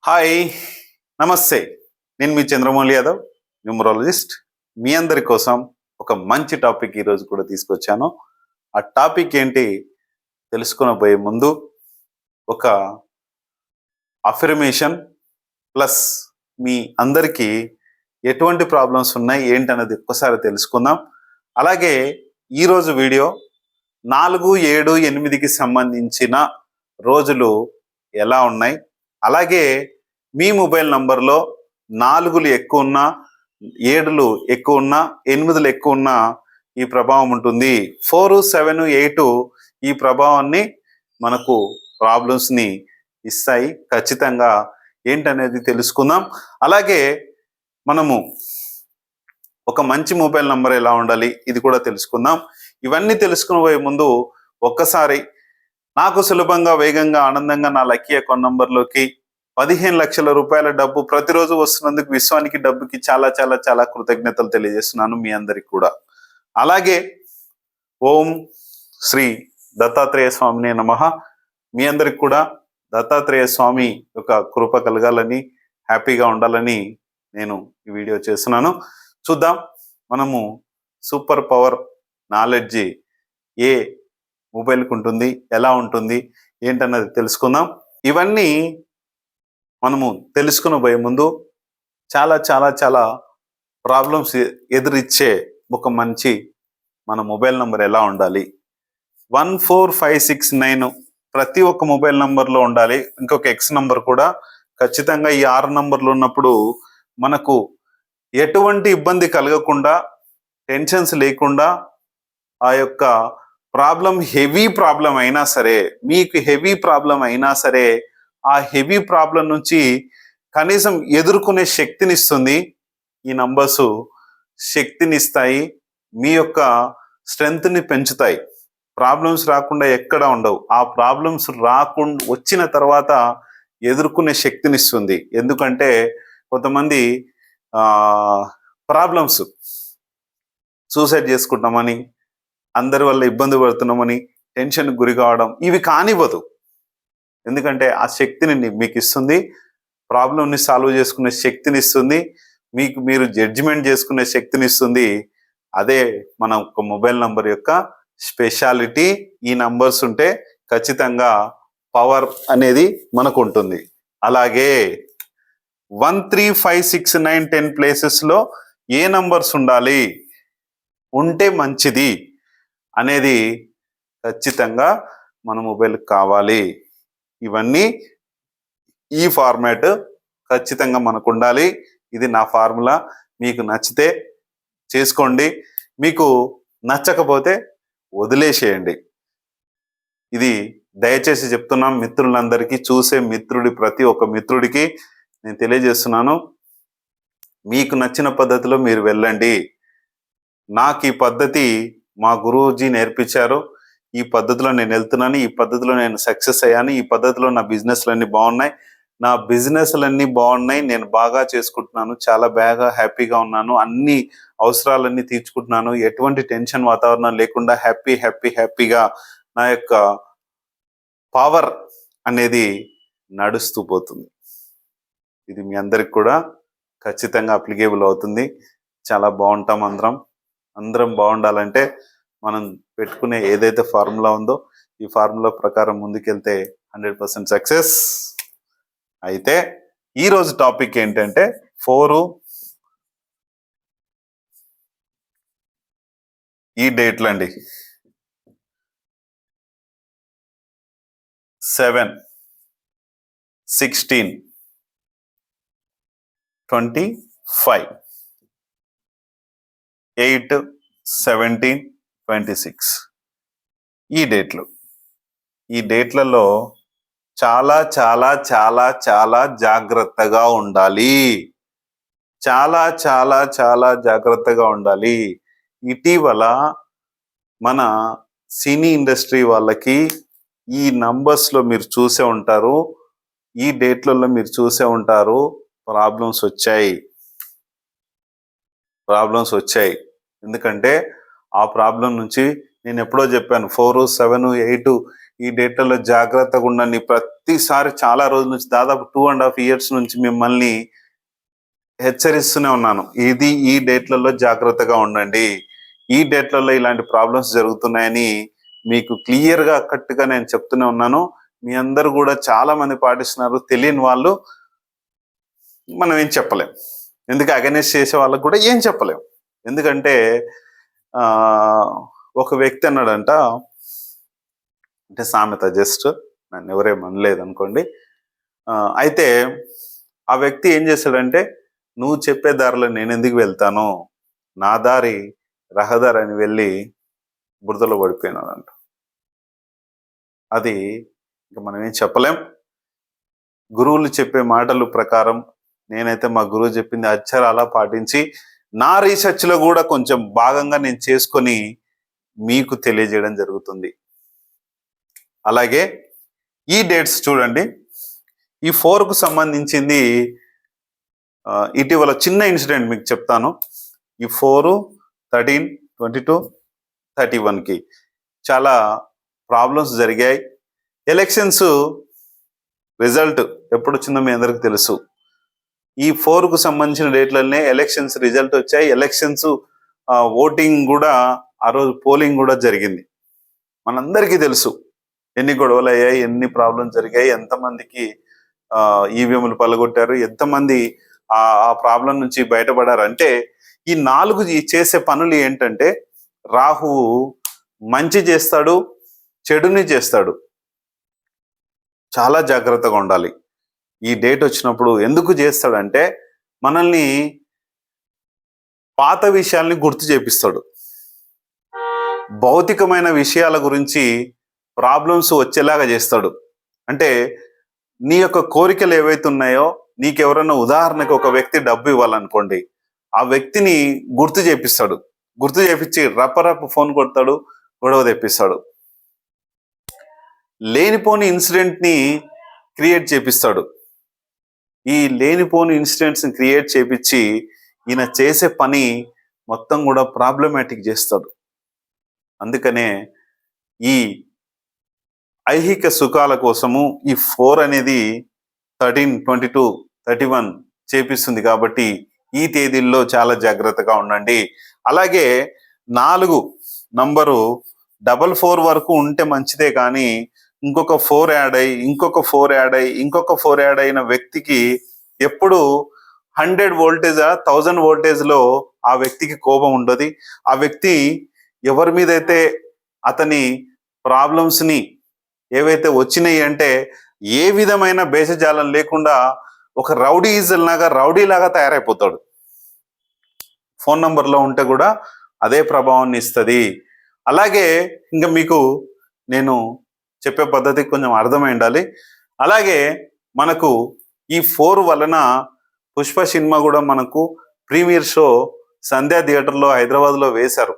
Hi, నమస్తే. నేను మీ Chandramouli Yadav, numerologist. మీ అందరి కోసం ఒక మంచి టాపిక్ ఈరోజు కూడా తీసుకొచ్చాను. ఆ టాపిక్ ఏంటి తెలుసుకునబోయే ముందు ఒక అఫర్మేషన్ ప్లస్ మీ అందరికీ ఎటువంటి ప్రాబ్లమ్స్ ఉన్నాయి ఏంటనేది ఒక్కసారి తెలుసుకుందాం. అలాగే ఈరోజు వీడియో 4, 7, 8కి సంబంధించిన రోజులు ఎలా ఉన్నాయి, అలాగే మీ మొబైల్ నంబర్లో 4లు ఎక్కువ ఉన్నా, 7లు ఎక్కువ ఉన్నా, 8లు ఎక్కువ ఉన్నా ఈ ప్రభావం ఉంటుంది. 4, 7, 8 ఈ ప్రభావాన్ని మనకు ప్రాబ్లమ్స్ని ఇస్తాయి. ఖచ్చితంగా ఏంటనేది తెలుసుకుందాం. అలాగే మనము ఒక మంచి మొబైల్ నంబర్ ఎలా ఉండాలి ఇది కూడా తెలుసుకుందాం. ఇవన్నీ తెలుసుకునే ముందు ఒక్కసారి నాకు సులభంగా, వేగంగా, ఆనందంగా నా లక్కీ అకౌంట్ నంబర్లోకి 15 లక్షల రూపాయల డబ్బు ప్రతిరోజు వస్తున్నందుకు విశ్వానికి, డబ్బుకి చాలా చాలా చాలా కృతజ్ఞతలు తెలియజేస్తున్నాను మీ అందరికి కూడా. అలాగే ఓం శ్రీ దత్తాత్రేయ స్వామినే నమః. మీ అందరికి కూడా దత్తాత్రేయ స్వామి యొక్క కృప కలగాలని, హ్యాపీగా ఉండాలని నేను ఈ వీడియో చేస్తున్నాను. చూద్దాం మనము సూపర్ పవర్ నాలెడ్జి ఏ మొబైల్కి ఉంటుంది, ఎలా ఉంటుంది ఏంటన్నది తెలుసుకుందాం. ఇవన్నీ మనము తెలుసుకునబోయే ముందు చాలా చాలా చాలా ప్రాబ్లమ్స్ ఎదురిచ్చే ఒక మంచి మన మొబైల్ నంబర్ ఎలా ఉండాలి. 14569 ప్రతి ఒక్క మొబైల్ నంబర్లో ఉండాలి. ఇంకొక ఎక్స్ నంబర్ కూడా ఖచ్చితంగా ఈ 6 నంబర్లు ఉన్నప్పుడు మనకు ఎటువంటి ఇబ్బంది కలగకుండా, టెన్షన్స్ లేకుండా, ఆ యొక్క ప్రాబ్లం హెవీ ప్రాబ్లం అయినా సరే, మీకు హెవీ ప్రాబ్లం అయినా సరే, ఆ హెవీ ప్రాబ్లం నుంచి కనీసం ఎదుర్కొనే శక్తినిస్తుంది. ఈ నంబర్స్ శక్తినిస్తాయి, మీ యొక్క స్ట్రెంగ్త్ని పెంచుతాయి. ప్రాబ్లమ్స్ రాకుండా ఎక్కడ ఉండవు. ఆ ప్రాబ్లమ్స్ రాకుండా వచ్చిన తర్వాత ఎదుర్కొనే శక్తినిస్తుంది. ఎందుకంటే కొంతమంది ప్రాబ్లమ్స్ సూసైడ్ చేసుకుంటామని, అందరి వల్ల ఇబ్బంది పడుతున్నామని టెన్షన్కి గురి కావడం ఇవి కానివ్వదు. ఎందుకంటే ఆ శక్తిని మీకు ఇస్తుంది, ప్రాబ్లంని సాల్వ్ చేసుకునే శక్తిని ఇస్తుంది, మీకు మీరు జడ్జిమెంట్ చేసుకునే శక్తిని ఇస్తుంది. అదే మన ఒక మొబైల్ నంబర్ యొక్క స్పెషాలిటీ. ఈ నంబర్స్ ఉంటే ఖచ్చితంగా పవర్ అనేది మనకు ఉంటుంది. అలాగే 13569 10 ప్లేసెస్లో ఏ నంబర్స్ ఉండాలి, ఉంటే మంచిది అనేది ఖచ్చితంగా మన మొబైల్కి కావాలి. ఇవన్నీ ఈ ఫార్మాట్ ఖచ్చితంగా మనకు ఉండాలి. ఇది నా ఫార్ములా. మీకు నచ్చితే చేసుకోండి, మీకు నచ్చకపోతే వదిలేసేయండి. ఇది దయచేసి చెప్తున్నాం మిత్రులందరికీ, చూసే ప్రతి ఒక్క మిత్రుడికి నేను తెలియజేస్తున్నాను. మీకు నచ్చిన పద్ధతిలో మీరు వెళ్ళండి. నాకు ఈ పద్ధతి మా గురూజీ నేర్పించారు. ఈ పద్ధతిలో నేను వెళ్తున్నాను, ఈ పద్ధతిలో నేను సక్సెస్ అయ్యాను, ఈ పద్ధతిలో నా బిజినెస్లన్నీ బాగున్నాయి, నేను బాగా చేసుకుంటున్నాను, చాలా బాగా హ్యాపీగా ఉన్నాను, అన్ని అవసరాలన్నీ తీర్చుకుంటున్నాను, ఎటువంటి టెన్షన్ వాతావరణం లేకుండా హ్యాపీగా నా యొక్క పవర్ అనేది నడుస్తూ పోతుంది. ఇది మీ అందరికి కూడా ఖచ్చితంగా అప్లికేబుల్ అవుతుంది. చాలా బాగుంటాం. అందరం బాగుండాలంటే మనం పెట్టుకునే ఏదైతే ఫార్ములా ఉందో ఈ ఫార్ములా ప్రకారం ముందుకెళ్తే 100% సక్సెస్. అయితే ఈరోజు టాపిక్ ఏంటంటే 4 ఈ డేట్లు అండి. 7, 16, 25, 8, 17, 26 ఈ డేట్లలో చాలా చాలా చాలా చాలా జాగ్రత్తగా ఉండాలి. చాలా చాలా చాలా జాగ్రత్తగా ఉండాలి. ఇటీవల మన సినీ ఇండస్ట్రీ వాళ్ళకి ఈ నంబర్స్లో మీరు చూసే ఉంటారు, ఈ డేట్లలో మీరు చూసే ఉంటారు, ప్రాబ్లమ్స్ వచ్చాయి. ఎందుకంటే ఆ ప్రాబ్లం నుంచి నేను ఎప్పుడో చెప్పాను, 4, 7, 8 ఈ డేట్లలో జాగ్రత్తగా ఉండండి. ప్రతిసారి చాలా రోజుల నుంచి దాదాపు 2.5 years నుంచి మిమ్మల్ని హెచ్చరిస్తూనే ఉన్నాను. ఈ డేట్లలో జాగ్రత్తగా ఉండండి, ఈ డేట్లలో ఇలాంటి ప్రాబ్లమ్స్ జరుగుతున్నాయని మీకు క్లియర్గా కట్టుగా నేను చెప్తూనే ఉన్నాను. మీ అందరూ కూడా చాలా మంది పాటిస్తున్నారు. తెలియని వాళ్ళు మనం ఏం చెప్పలేం, ఎందుకు అగైనెస్ట్ చేసే వాళ్ళకు కూడా ఏం చెప్పలేం. ఎందుకంటే ఒక వ్యక్తి అన్నాడంట, అంటే సామెత, జస్ట్ నన్ను ఎవరేమనలేదు అనుకోండి. అయితే ఆ వ్యక్తి ఏం చేశాడంటే, నువ్వు చెప్పే దారిలో నేను ఎందుకు వెళ్తాను, నా దారి రహదారి అని వెళ్ళి బురదలో పడిపోయినాడంట. అది ఇంకా మనం ఏం చెప్పలేం. గురువులు చెప్పే మాటలు ప్రకారం నేనైతే మా గురువు చెప్పింది అలా పాటించి నా రీసెర్చ్లో కూడా కొంచెం భాగంగా నేను చేసుకొని మీకు తెలియజేయడం జరుగుతుంది. అలాగే ఈ డేట్స్ చూడండి, ఈ 4కు సంబంధించింది ఇటీవల చిన్న ఇన్సిడెంట్ మీకు చెప్తాను. ఈ 4, 13, 22, 31కి చాలా ప్రాబ్లమ్స్ జరిగాయి. ఎలక్షన్స్ రిజల్ట్ ఎప్పుడు వచ్చిందో మీ అందరికి తెలుసు. ఈ 4కు సంబంధించిన డేట్లనే ఎలక్షన్స్ రిజల్ట్ వచ్చాయి. ఎలక్షన్స్ ఓటింగ్ కూడా ఆ రోజు పోలింగ్ కూడా జరిగింది. మనందరికీ తెలుసు ఎన్ని గొడవలు అయ్యాయి, ఎన్ని ప్రాబ్లమ్స్ జరిగాయి, ఎంతమందికి ఈవీఎంలు పలగొట్టారు, ఎంతమంది ఆ ప్రాబ్లం నుంచి బయటపడారు. అంటే ఈ 4 చేసే పనులు ఏంటంటే, రాహువు మంచి చేస్తాడు, చెడుని చేస్తాడు. చాలా జాగ్రత్తగా ఉండాలి. ఈ డేట్ వచ్చినప్పుడు ఎందుకు చేస్తాడంటే, మనల్ని పాత విషయాల్ని గుర్తు చేపిస్తాడు. భౌతికమైన విషయాల గురించి ప్రాబ్లమ్స్ వచ్చేలాగా చేస్తాడు. అంటే నీ యొక్క కోరికలు ఏవైతే ఉన్నాయో, నీకెవరైనా ఉదాహరణకు ఒక వ్యక్తి డబ్బు ఇవ్వాలనుకోండి, ఆ వ్యక్తిని గుర్తు చేపిస్తాడు. గుర్తు చేపించి రప్ప ఫోన్ కొడతాడు, గొడవ తెప్పిస్తాడు. లేనిపోని ఇన్సిడెంట్ని క్రియేట్ చేపిస్తాడు. ఈ లేనిపోని ఇన్సిడెంట్స్ని క్రియేట్ చేపించి ఈయన చేసే పని మొత్తం కూడా ప్రాబ్లమాటిక్ చేస్తాడు. అందుకనే ఈ ఐహిక సుఖాల కోసము ఈ 4 అనేది 13, 22, 31 చేపిస్తుంది. కాబట్టి ఈ తేదీల్లో చాలా జాగ్రత్తగా ఉండండి. అలాగే 4 నంబరు 44 వరకు ఉంటే మంచిదే, కానీ ఇంకొక 4 యాడ్ అయ్యి, ఇంకొక 4 యాడ్ అయ్యి, ఇంకొక 4 యాడ్ అయిన వ్యక్తికి ఎప్పుడు 100 వోల్టేజ్ 1000 వోల్టేజ్లో ఆ వ్యక్తికి కోపం ఉండదు. ఆ వ్యక్తి ఎవరి మీద అయితే అతని ప్రాబ్లమ్స్ని ఏవైతే వచ్చినాయి అంటే ఏ విధమైన భేషజాలం లేకుండా ఒక రౌడీలాగా తయారైపోతాడు. ఫోన్ నంబర్లో ఉంటే కూడా అదే ప్రభావాన్ని ఇస్తుంది. అలాగే ఇంకా మీకు నేను చెప్పే పద్ధతి కొంచెం అర్థమై ఉండాలి. అలాగే మనకు ఈ 4 వలన పుష్ప సినిమా కూడా మనకు ప్రీమియర్ షో సంధ్యా థియేటర్లో హైదరాబాద్లో వేశారు,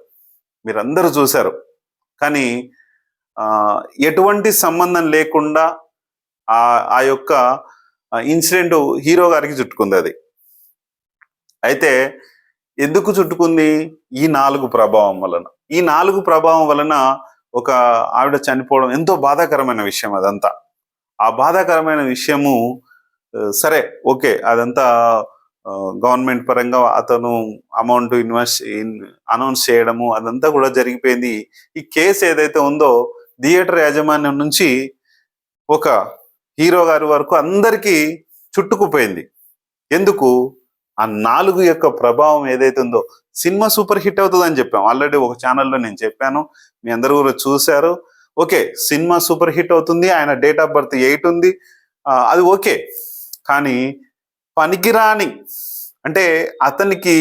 మీరందరూ చూశారు. కానీ ఎటువంటి సంబంధం లేకుండా ఆ యొక్క ఇన్సిడెంట్ హీరో గారికి చుట్టుకుంది. అది అయితే ఎందుకు చుట్టుకుంది? ఈ 4 ప్రభావం వలన. ఈ 4 ప్రభావం వలన ఒక ఆవిడ చనిపోవడం ఎంతో బాధాకరమైన విషయం. అదంతా ఆ బాధాకరమైన విషయము సరే, ఓకే, అదంతా గవర్నమెంట్ పరంగా అతను అమౌంట్ అనౌన్స్ చేయడము అదంతా కూడా జరిగిపోయింది. ఈ కేసు ఏదైతే ఉందో థియేటర్ యాజమాన్యం నుంచి ఒక హీరో గారి వరకు అందరికీ చుట్టుకుపోయింది. ఎందుకు? ఆ 4 యొక్క ప్రభావం ఏదైతే ఉందో. సినిమా సూపర్ హిట్ అవుతుందని చెప్పాం, ఆల్రెడీ ఒక ఛానల్లో నేను చెప్పాను, మీ అందరూ కూడా చూశారు. ఓకే, సినిమా సూపర్ హిట్ అవుతుంది, ఆయన డేట్ ఆఫ్ బర్త్ 8 ఉంది, అది ఓకే. కానీ పనికిరాని, అంటే అతనికి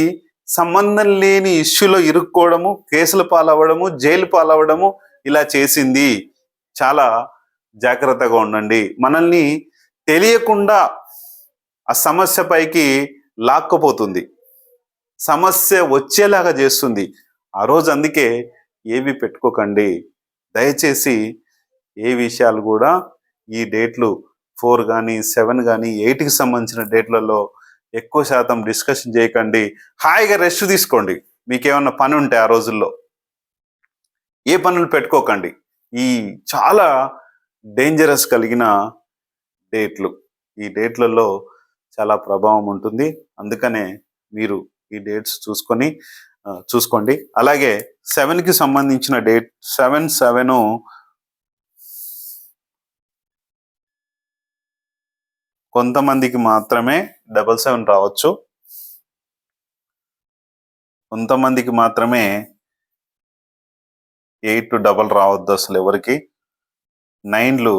సంబంధం లేని ఇష్యూలో ఇరుక్కోవడము, కేసులు పాలవ్వడము, జైలు పాలవ్వడము ఇలా చేసింది. చాలా జాగ్రత్తగా ఉండండి. మనల్ని తెలియకుండా ఆ సమస్య పైకి లాక్కపోతుంది, సమస్య వచ్చేలాగా చేస్తుంది. ఆ రోజు అందుకే ఏవి పెట్టుకోకండి దయచేసి. ఏ విషయాలు కూడా ఈ డేట్లు 4 కానీ 7 కానీ 8కి సంబంధించిన డేట్లలో ఎక్కువ శాతం డిస్కషన్ చేయకండి. హాయిగా రెస్ట్ తీసుకోండి. మీకేమన్నా పని ఉంటే ఆ రోజుల్లో ఏ పనులు పెట్టుకోకండి. ఈ చాలా డేంజరస్ కలిగిన డేట్లు. ఈ డేట్లలో చాలా ప్రభావం ఉంటుంది. అందుకనే మీరు ఈ డేట్స్ చూసుకోండి. అలాగే 7కి సంబంధించిన డేట్ 7/7 కొంతమందికి మాత్రమే 7/7 రావచ్చు. కొంతమందికి మాత్రమే 8 డబల్ రావద్దు అసలు ఎవరికి. 9లు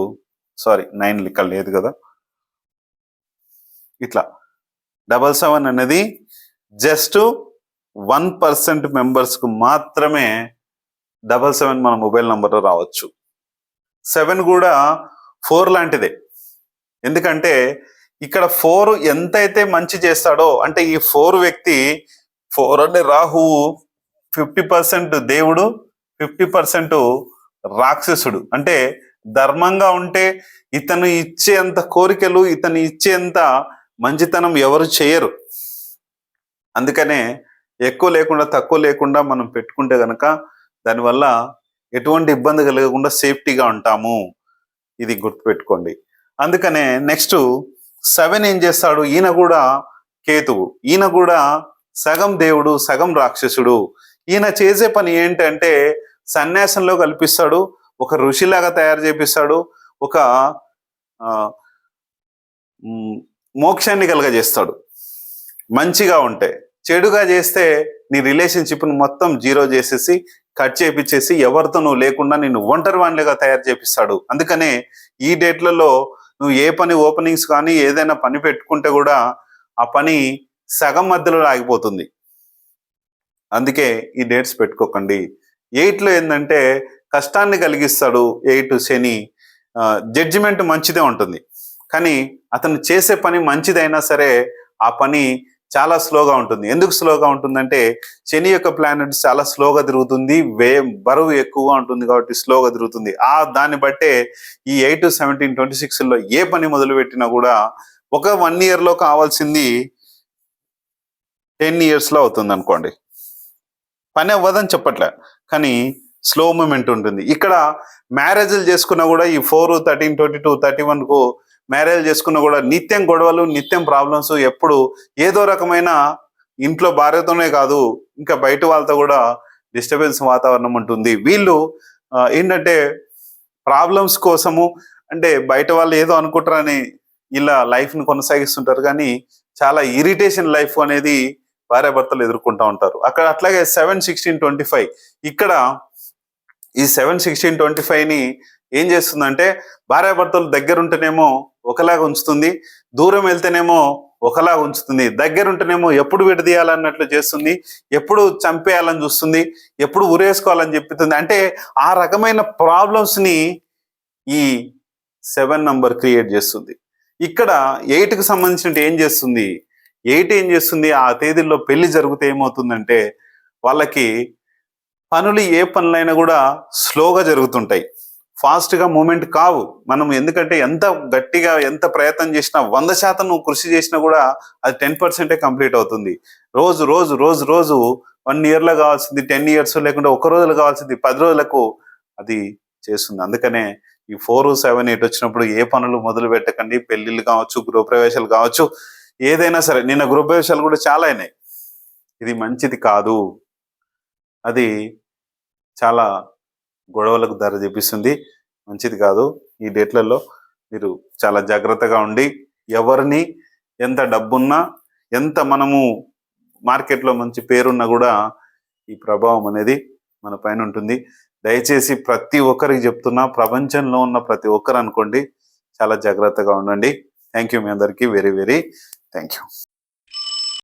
ఇక్కడ లేదు కదా. ఇట్లా 7/7 అనేది జస్ట్ 1% మెంబర్స్కు మాత్రమే 7/7 మన మొబైల్ నంబర్లో రావచ్చు. 7 కూడా 4 లాంటిదే. ఎందుకంటే ఇక్కడ 4 ఎంతైతే మంచి చేస్తాడో, అంటే ఈ 4 వ్యక్తి 4 అంటే రాహువు 50% దేవుడు, 50% రాక్షసుడు. అంటే ధర్మంగా ఉంటే ఇతను ఇచ్చేంత కోరికలు, ఇతను ఇచ్చేంత మంచితనం ఎవరు చేయరు. అందుకనే ఎక్కువ లేకుండా తక్కువ లేకుండా మనం పెట్టుకుంటే గనక దానివల్ల ఎటువంటి ఇబ్బంది కలగకుండా సేఫ్టీగా ఉంటాము. ఇది గుర్తుపెట్టుకోండి. అందుకనే నెక్స్ట్ 7 ఏం చేస్తాడు, ఈయన కూడా కేతువు, ఈయన కూడా సగం దేవుడు సగం రాక్షసుడు. ఈయన చేసే పని ఏంటంటే సన్యాసంలో కల్పిస్తాడు, ఒక ఋషిలాగా తయారు చేపిస్తాడు, ఒక మోక్షాన్ని కలగజేస్తాడు. మంచిగా ఉంటే, చెడుగా చేస్తే నీ రిలేషన్షిప్ను మొత్తం జీరో చేసేసి కట్ చేపించేసి ఎవరితో నువ్వు లేకుండా నిన్ను ఒంటరి వాణిగా తయారు చేపిస్తాడు. అందుకనే ఈ డేట్లలో నువ్వు ఏ పని ఓపెనింగ్స్ కానీ ఏదైనా పని పెట్టుకుంటే కూడా ఆ పని సగం మధ్యలో ఆగిపోతుంది. అందుకే ఈ డేట్స్ పెట్టుకోకండి. 8లో ఏంటంటే కష్టాన్ని కలిగిస్తాడు. 8 శని, జడ్జిమెంట్ మంచిదే ఉంటుంది, కానీ అతను చేసే పని మంచిదైనా సరే ఆ పని చాలా స్లోగా ఉంటుంది. ఎందుకు స్లోగా ఉంటుందంటే శని యొక్క ప్లానెట్ చాలా స్లోగా తిరుగుతుంది, బరువు ఎక్కువగా ఉంటుంది కాబట్టి స్లోగా తిరుగుతుంది. దాన్ని బట్టే ఈ 8, 17, 26లో ఏ పని మొదలు పెట్టినా కూడా ఒక 1 ఇయర్లో కావాల్సింది 10 ఇయర్స్లో అవుతుంది అనుకోండి. పని అవ్వదని చెప్పట్లే, కానీ స్లో మూమెంట్ ఉంటుంది. ఇక్కడ మ్యారేజ్లు చేసుకున్నా కూడా ఈ 4, 13, 22, 31కు మ్యారేజ్ చేసుకున్నా కూడా నిత్యం గొడవలు, నిత్యం ప్రాబ్లమ్స్, ఎప్పుడు ఏదో రకమైన ఇంట్లో భార్యతోనే కాదు ఇంకా బయట వాళ్ళతో కూడా డిస్టర్బెన్స్ వాతావరణం ఉంటుంది. వీళ్ళు ఏంటంటే ప్రాబ్లమ్స్ కోసము, అంటే బయట వాళ్ళు ఏదో అనుకుంటారని ఇలా లైఫ్ని కొనసాగిస్తుంటారు, కానీ చాలా ఇరిటేషన్ లైఫ్ అనేది భార్యాభర్తలు ఎదుర్కొంటూ ఉంటారు. అట్లాగే 7, 16, 25 ఇక్కడ ఈ 7, 16, 25ని ఏం చేస్తుందంటే భార్యాభర్తలు దగ్గర ఉంటేనేమో ఒకలాగా ఉంచుతుంది, దూరం వెళ్తేనేమో ఒకలాగా ఉంచుతుంది. దగ్గర ఉంటేనేమో ఎప్పుడు విడదీయాలన్నట్లు చేస్తుంది, ఎప్పుడు చంపేయాలని చూస్తుంది, ఎప్పుడు ఉరేసుకోవాలని చెప్తుంది. అంటే ఆ రకమైన ప్రాబ్లమ్స్ని ఈ 7 నంబర్ క్రియేట్ చేస్తుంది. ఇక్కడ 8కి సంబంధించినట్టు ఏం చేస్తుంది, 8 ఏం చేస్తుంది, ఆ తేదీల్లో పెళ్లి జరిగితే ఏమవుతుందంటే వాళ్ళకి పనులు ఏ పనులైనా కూడా స్లోగా జరుగుతుంటాయి, ఫాస్ట్గా మూమెంట్ కావు. మనం ఎందుకంటే ఎంత గట్టిగా ఎంత ప్రయత్నం చేసినా 100% నువ్వు కృషి చేసినా కూడా అది 10% కంప్లీట్ అవుతుంది. రోజు రోజు రోజు రోజు 1 ఇయర్లో కావాల్సింది 10 ఇయర్స్, లేకుంటే 1 రోజులో కావాల్సింది 10 రోజులకు అది చేస్తుంది. అందుకనే ఈ 4, 7, 8 వచ్చినప్పుడు ఏ పనులు మొదలు పెట్టకండి. పెళ్లిళ్ళు కావచ్చు, గృహప్రవేశాలు కావచ్చు, ఏదైనా సరే. నిన్న గృహప్రవేశాలు కూడా చాలా అయినాయి. ఇది మంచిది కాదు, అది చాలా గొడవలకు దారి చూపిస్తుంది, మంచిది కాదు. ఈ డేట్లలో మీరు చాలా జాగ్రత్తగా ఉండి, ఎవరిని ఎంత డబ్బున్నా, ఎంత మనము మార్కెట్లో మంచి పేరున్నా కూడా ఈ ప్రభావం అనేది మన పైన ఉంటుంది. దయచేసి ప్రతి ఒక్కరికి చెప్తున్నా, ప్రపంచంలో ఉన్న ప్రతి ఒక్కరు అనుకోండి, చాలా జాగ్రత్తగా ఉండండి. థ్యాంక్ యూ మీ అందరికీ, వెరీ వెరీ థ్యాంక్ యూ.